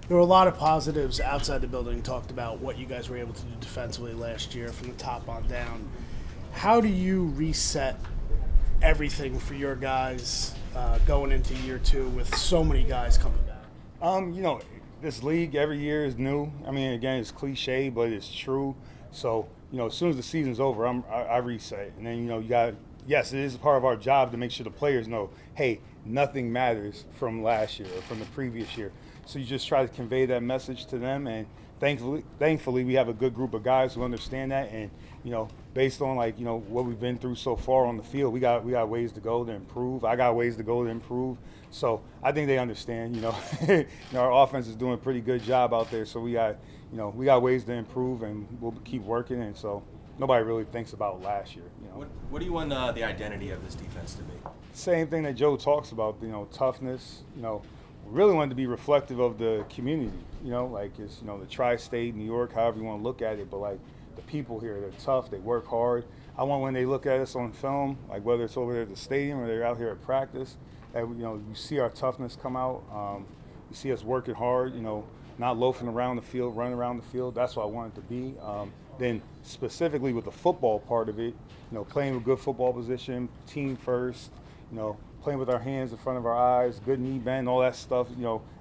there were a lot of positives outside the building. Talked about what you guys were able to do defensively last year from the top on down. How do you reset everything for your guys going into year two with so many guys coming back? This league every year is new. I mean, again, it's cliche, but it's true. So, as soon as the season's over, I reset. And then, yes, it is part of our job to make sure the players know, hey, nothing matters from last year or from the previous year. So you just try to convey that message to them. And thankfully, we have a good group of guys who understand that. And, based on what we've been through so far on the field, we got ways to go to improve. I got ways to go to improve. So I think they understand. Our offense is doing a pretty good job out there. So we got ways to improve, and we'll keep working. And so nobody really thinks about last year. What do you want the identity of this defense to be? Same thing that Joe talks about. Toughness. We really wanted to be reflective of the community. It's the tri-state, New York, however you want to look at it, but the people here, they're tough, they work hard. I want when they look at us on film, whether it's over there at the stadium or they're out here at practice, that you see our toughness come out. You see us working hard, not loafing around the field, running around the field. That's what I want it to be. Then specifically with the football part of it, playing with good football position, team first, playing with our hands in front of our eyes, good knee bend, all that stuff.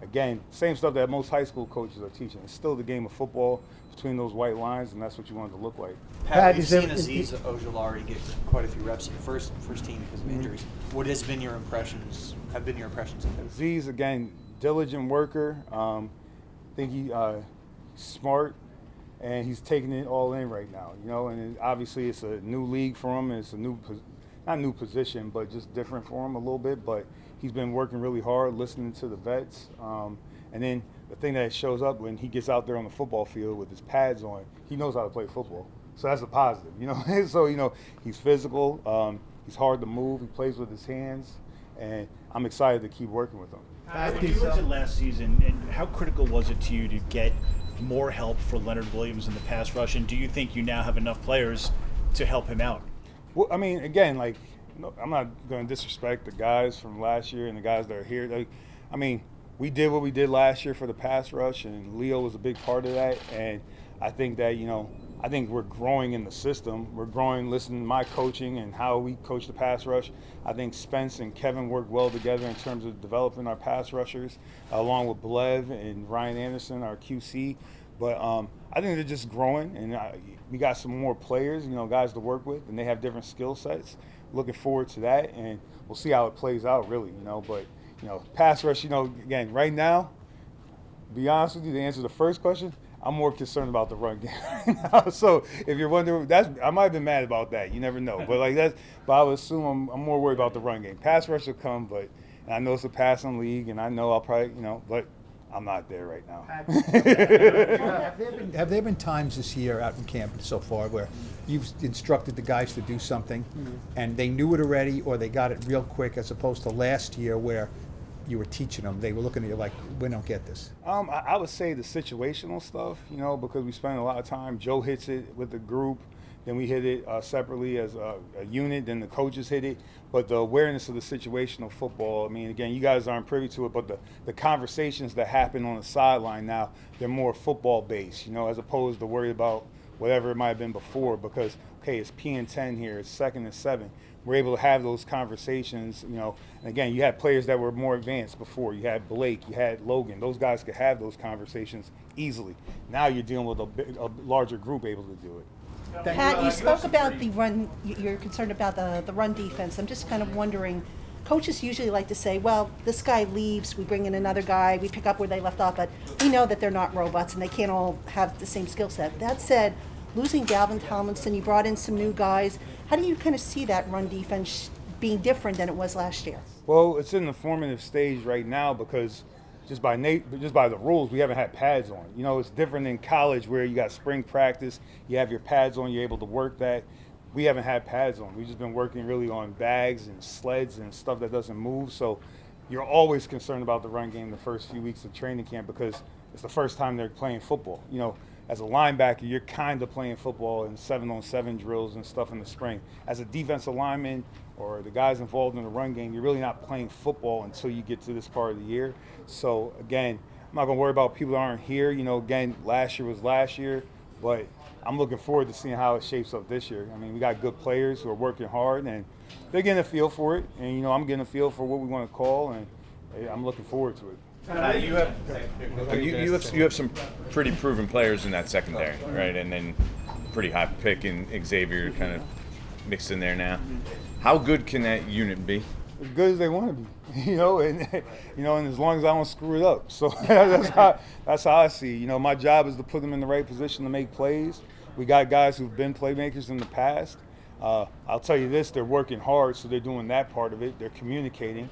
Again, same stuff that most high school coaches are teaching. It's still the game of football between those white lines, and that's what you want it to look like. Pat, we've seen Aziz Ojulari get quite a few reps in the first team because of injuries. What have been your impressions of him? Aziz, again, diligent worker. I think he's smart, and he's taking it all in right now. And obviously it's a new league for him. It's a not new position, but just different for him a little bit. But he's been working really hard, listening to the vets. And then the thing that shows up when he gets out there on the football field with his pads on, he knows how to play football. So that's a positive, So, he's physical. He's hard to move. He plays with his hands. And I'm excited to keep working with him. When you looked at last season, and how critical was it to you to get more help for Leonard Williams in the pass rush? And do you think you now have enough players to help him out? Well, I mean, again, I'm not going to disrespect the guys from last year and the guys that are here. We did what we did last year for the pass rush, and Leo was a big part of that. And I think that, I think we're growing in the system. We're growing, listening to my coaching and how we coach the pass rush. I think Spence and Kevin work well together in terms of developing our pass rushers, along with Blev and Ryan Anderson, our QC. But I think they're just growing, and we got some more players, guys to work with, and they have different skill sets. Looking forward to that, and we'll see how it plays out, really, But, pass rush, again, right now, to be honest with you, to answer the first question, I'm more concerned about the run game right now. So if you're wondering, I might have been mad about that. You never know. But but I would assume I'm more worried about the run game. Pass rush will come, but I know it's a passing league, and I know I'll probably, but I'm not there right now. Have there been times this year out in camp so far where you've instructed the guys to do something and they knew it already, or they got it real quick, as opposed to last year where you were teaching them, they were looking at you like, we don't get this? I would say the situational stuff, because we spend a lot of time. Joe hits it with the group, then we hit it separately as a unit, then the coaches hit it. But the awareness of the situational football, again, you guys aren't privy to it, but the conversations that happen on the sideline now, they're more football-based, as opposed to worried about whatever it might have been before, because, okay, it's P and 10 here, it's 2nd and 7. We're able to have those conversations, and again, you had players that were more advanced before. You had Blake, you had Logan. Those guys could have those conversations easily. Now you're dealing with a larger group able to do it. Pat, you spoke about the run. You're concerned about the run defense. I'm just kind of wondering, coaches usually like to say, well, this guy leaves, we bring in another guy, we pick up where they left off, but we know that they're not robots and they can't all have the same skill set. That said, losing Dalvin Tomlinson, you brought in some new guys. How do you kind of see that run defense being different than it was last year? Well, it's in the formative stage right now because just by the rules, we haven't had pads on. It's different in college where you got spring practice, you have your pads on, you're able to work that. We haven't had pads on. We've just been working really on bags and sleds and stuff that doesn't move. So you're always concerned about the run game the first few weeks of training camp because it's the first time they're playing football. As a linebacker, you're kind of playing football in 7-on-7 drills and stuff in the spring. As a defensive lineman or the guys involved in the run game, you're really not playing football until you get to this part of the year. So, again, I'm not going to worry about people that aren't here. You know, again, last year was last year, but I'm looking forward to seeing how it shapes up this year. I mean, we got good players who are working hard, and they're getting a feel for it. And, you know, I'm getting a feel for what we want to call, and I'm looking forward to it. You have some pretty proven players in that secondary, right? And then pretty high pick in Xavier kind of mixed in there now. How good can that unit be? As good as they want to be, you know, and as long as I don't screw it up. So that's how I see it. You know, my job is to put them in the right position to make plays. We got guys who've been playmakers in the past. I'll tell you this, they're working hard, so they're doing that part of it. They're communicating.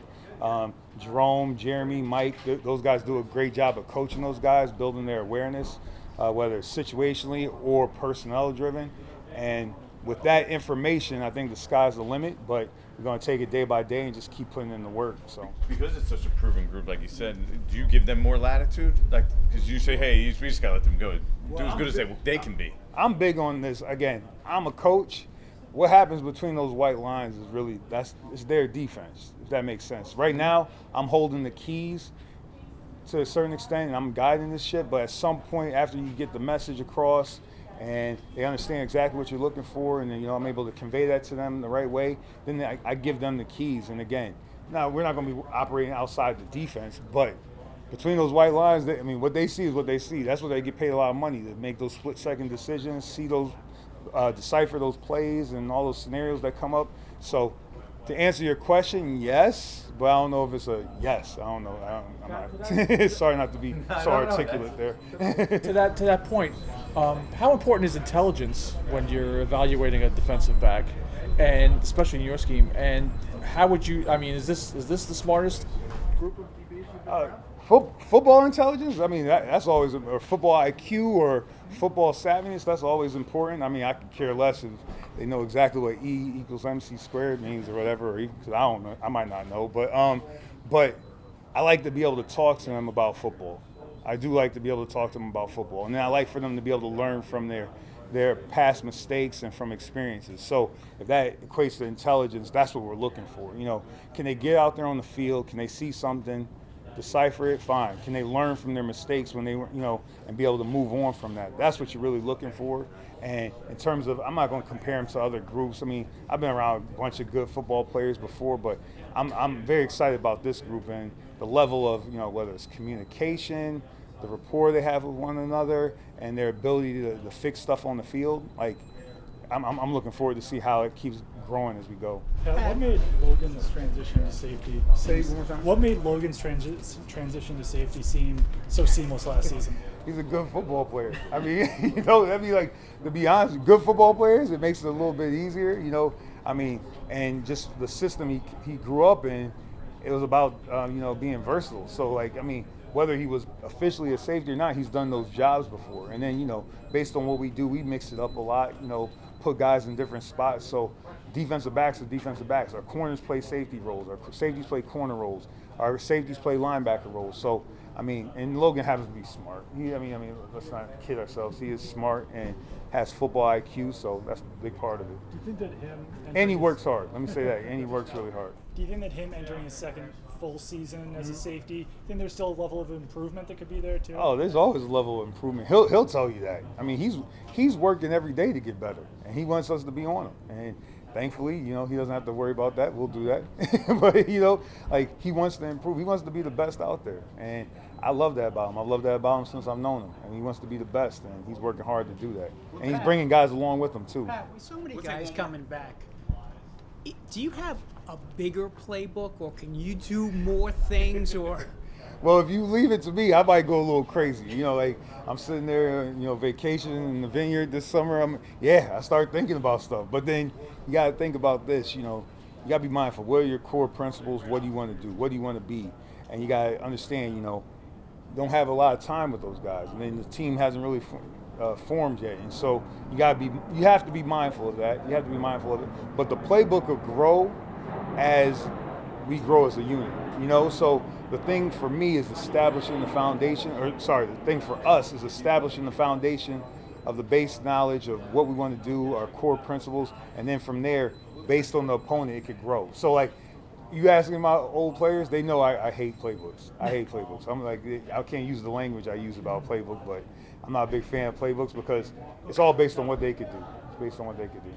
Jerome, Jeremy, Mike, those guys do a great job of coaching those guys, building their awareness, whether it's situationally or personnel driven. And with that information, I think the sky's the limit, but we're going to take it day by day and just keep putting in the work. So Because it's such a proven group, like you said, do you give them more latitude? Like, because you say, hey, we just got to let them go. Do as good as they can be. I'm big on this. Again, I'm a coach. What happens between those white lines is really, it's their defense, if that makes sense. Right now, I'm holding the keys to a certain extent, and I'm guiding this ship, but at some point after you get the message across and they understand exactly what you're looking for, and then, I'm able to convey that to them the right way, then I give them the keys. And again, now we're not going to be operating outside the defense, but between those white lines, what they see is what they see. That's what they get paid a lot of money, to make those split-second decisions, see those, decipher those plays and all those scenarios that come up. So to answer your question, yes, but I don't know if it's a yes. I don't know. I'm not, sorry not to be so articulate there. To that point, how important is intelligence when you're evaluating a defensive back, and especially in your scheme? And how would you? I mean, is this the smartest group of DBs? Football intelligence, that's always, or football IQ or football savviness, that's always important. I could care less if they know exactly what E equals MC squared means or whatever, because I don't know, I might not know. But I like to be able to talk to them about football. I do like to be able to talk to them about football. And then I like for them to be able to learn from their past mistakes and from experiences. So if that equates to intelligence, that's what we're looking for. Can they get out there on the field? Can they see something? Decipher it, fine. Can they learn from their mistakes when they were, and be able to move on from that? That's what you're really looking for. And in terms of, I'm not going to compare them to other groups. I've been around a bunch of good football players before, but I'm very excited about this group and the level of, whether it's communication, the rapport they have with one another, and their ability to fix stuff on the field. Like, I'm looking forward to see how it keeps growing as we go. What made Logan's transition to safety? What made Logan's transition to safety seem so seamless last season? He's a good football player. That'd be like, to be honest, good football players, it makes it a little bit easier, and just the system he grew up in, it was about, being versatile. So, whether he was officially a safety or not, he's done those jobs before. And then, based on what we do, we mix it up a lot, put guys in different spots. So defensive backs are defensive backs. Our corners play safety roles. Our safeties play corner roles. Our safeties play linebacker roles. So, and Logan happens to be smart. Let's not kid ourselves. He is smart and has football IQ, so that's a big part of it. Do you think that him... And he works hard. Let me say that. And he works really hard. Do you think that him entering his second full season as a safety, think there's still a level of improvement that could be there too? Oh, there's always a level of improvement. He'll tell you that. He's working every day to get better, and he wants us to be on him. And thankfully, he doesn't have to worry about that. We'll do that. But he wants to improve. He wants to be the best out there, and I love that about him. I love that about him since I've known him, and he wants to be the best, and he's working hard to do that. And he's bringing guys along with him too. Pat, with so many guys coming back, do you have a bigger playbook, or can you do more things, or? Well, if you leave it to me, I might go a little crazy. I'm sitting there, vacationing in the vineyard this summer. I start thinking about stuff. But then you got to think about this, you got to be mindful. What are your core principles? What do you want to do? What do you want to be? And you got to understand, don't have a lot of time with those guys. And then the team hasn't really formed yet. And so you have to be mindful of that. You have to be mindful of it. But the playbook will grow as we grow as a unit, So the thing for me is establishing the foundation, the thing for us is establishing the foundation of the base knowledge of what we want to do, our core principles, and then from there, based on the opponent, it could grow. So you asking my old players, they know I hate playbooks. I hate playbooks. I'm like, I can't use the language I use about playbook, but I'm not a big fan of playbooks because it's all based on what they could do. It's based on what they could do.